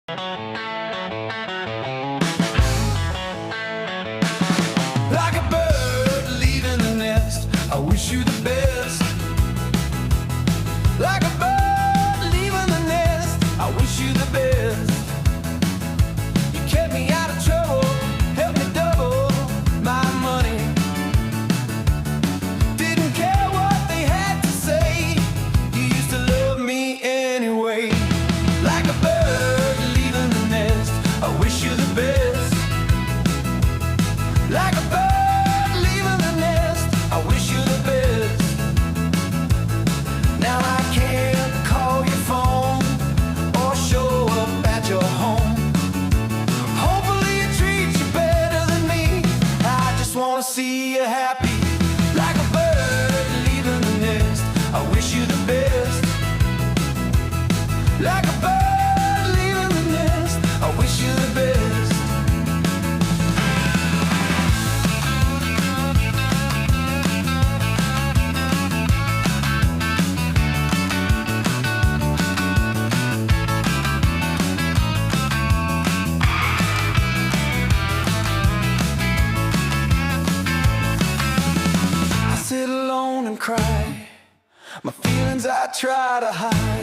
Like a bird leaving the nest, I wish you the best. Like a bird leaving the nest, I wish you the best. You kept me out of trouble, helped me double my money. Didn't care what they had to say, you used to love me anyway. Like a bird leaving the nest, I wish you the best. Like a bird leaving the nest, I wish you the best. Now I can't call your phone or show up at your home. Hopefully it treats you better than me, I just wanna see you happy. Like a bird leaving the nest, I wish you the best. Like a bird leaving the nest, I wish you the best. I sit alone and cry, my feelings I try to hide.